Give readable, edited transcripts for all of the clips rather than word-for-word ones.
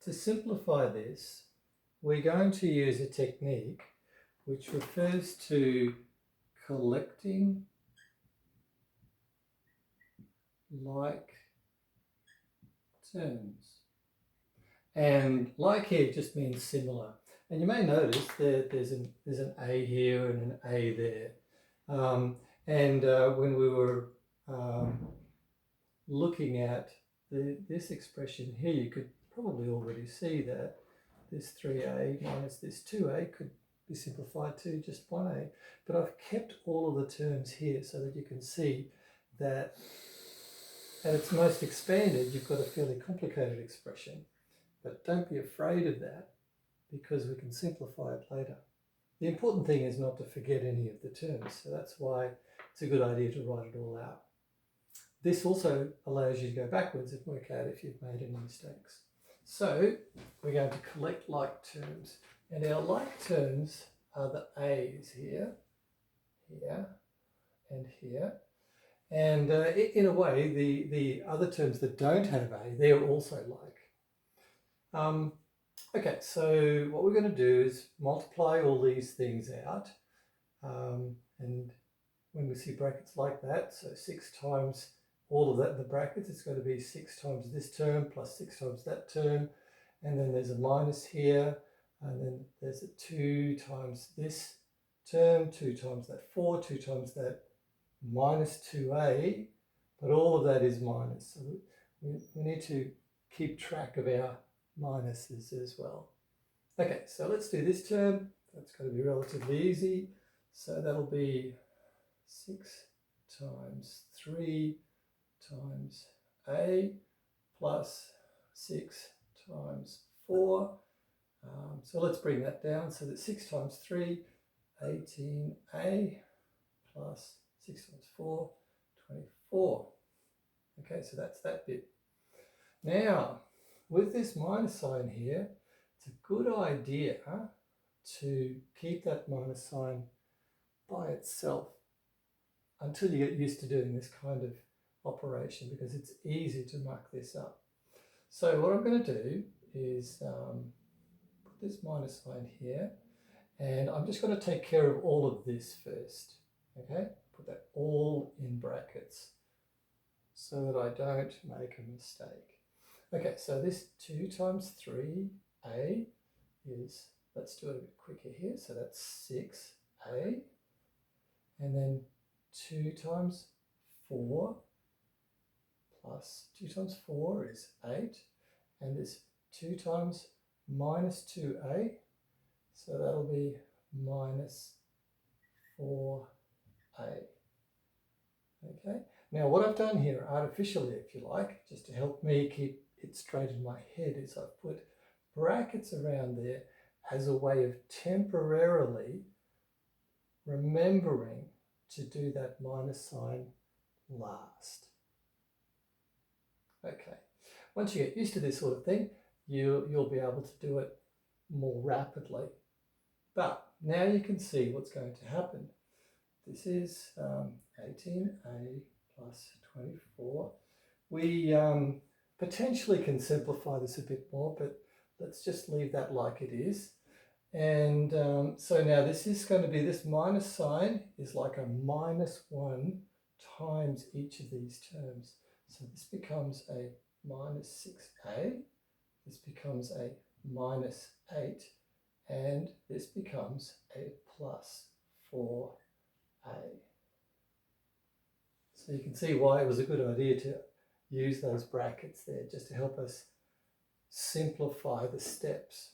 to simplify this, we're going to use a technique which refers to collecting like terms. And like here just means similar. And you may notice that there's an A here and an A there. When we were looking at this expression here, you could probably already see that this 3a minus this 2a could be simplified to just 1a. But I've kept all of the terms here so that you can see that at its most expanded, you've got a fairly complicated expression. But don't be afraid of that, because we can simplify it later. The important thing is not to forget any of the terms, so that's why it's a good idea to write it all out. This also allows you to go backwards and work out if you've made any mistakes. So we're going to collect like terms, and our like terms are the a's here, here, and here. And in a way, the other terms that don't have a, they're also like. Okay, so what we're going to do is multiply all these things out. And when we see brackets like that, so 6 times all of that in the brackets, it's going to be 6 times this term plus 6 times that term. And then there's a minus here. And then there's a 2 times this term, 2 times that 4, 2 times that minus 2a. But all of that is minus. So we need to keep track of our minuses as well. Okay, so let's do this term. That's going to be relatively easy. So that'll be 6 times 3 times a plus 6 times 4. So let's bring that down. So that 6 times 3, 18a plus 6 times 4, 24. Okay, so that's that bit. Now, with this minus sign here, it's a good idea to keep that minus sign by itself until you get used to doing this kind of operation, because it's easy to muck this up. So what I'm going to do is put this minus sign here, and I'm just going to take care of all of this first. Okay, put that all in brackets so that I don't make a mistake. Okay, so this 2 times 3a is, let's do it a bit quicker here, so that's 6a, and then 2 times 4 plus 2 times 4 is 8, and this 2 times minus 2a, so that'll be minus 4a. Okay, now what I've done here artificially, if you like, just to help me keep it straight in my head, is I've put brackets around there as a way of temporarily remembering to do that minus sign last. Okay, once you get used to this sort of thing, you'll be able to do it more rapidly. But now you can see what's going to happen. This is 18a plus 24. We potentially can simplify this a bit more, but let's just leave that like it is. And so now this is going to be, this minus sign is like a minus 1 times each of these terms. So this becomes a minus 6a, this becomes a minus 8, and this becomes a plus 4a. So you can see why it was a good idea to use those brackets there, just to help us simplify the steps.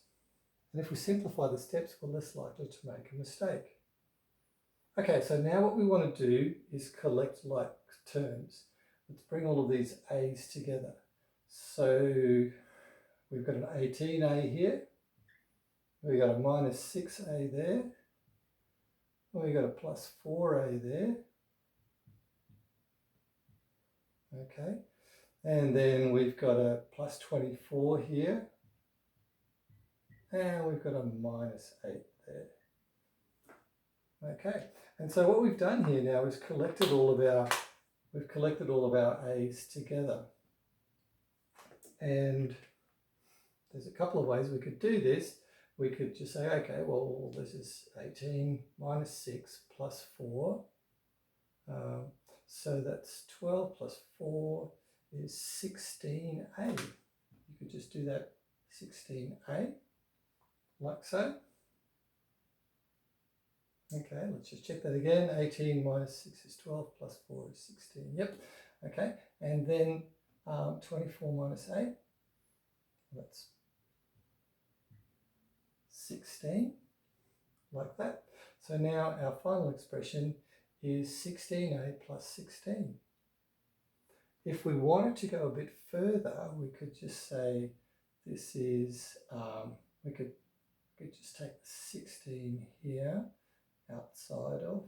And if we simplify the steps, we're less likely to make a mistake. Okay, so now what we want to do is collect like terms. Let's bring all of these a's together. So we've got an 18a here, we've got a minus 6a there, we've got a plus 4a there. Okay, and then we've got a plus 24 here, and we've got a minus 8 there. Okay, and so what we've done here now is collected all of our a's together. And there's a couple of ways we could do this. We could just say, okay, well, this is 18 minus 6 plus 4. So that's 12 plus 4 is 16a. You could just do that 16a, like so. Okay, let's just check that again. 18 minus 6 is 12, plus 4 is 16. Yep, okay. And then 24 minus 8, that's 16, like that. So now our final expression is 16a plus 16. If we wanted to go a bit further, we could just say this is, we could just take the 16 here outside of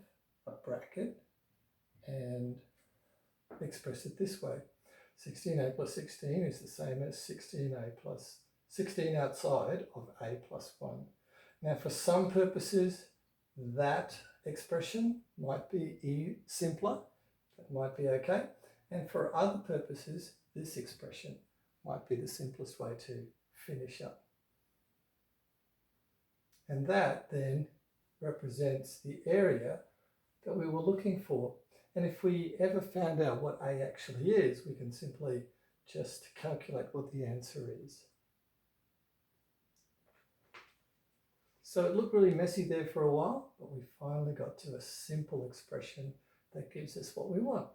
a bracket and express it this way. 16a plus 16 is the same as 16a plus 16 outside of a plus 1. Now for some purposes that expression might be simpler, that might be okay, and for other purposes this expression might be the simplest way to finish up. And that then represents the area that we were looking for. And if we ever found out what A actually is, we can simply just calculate what the answer is. So it looked really messy there for a while, but we finally got to a simple expression that gives us what we want.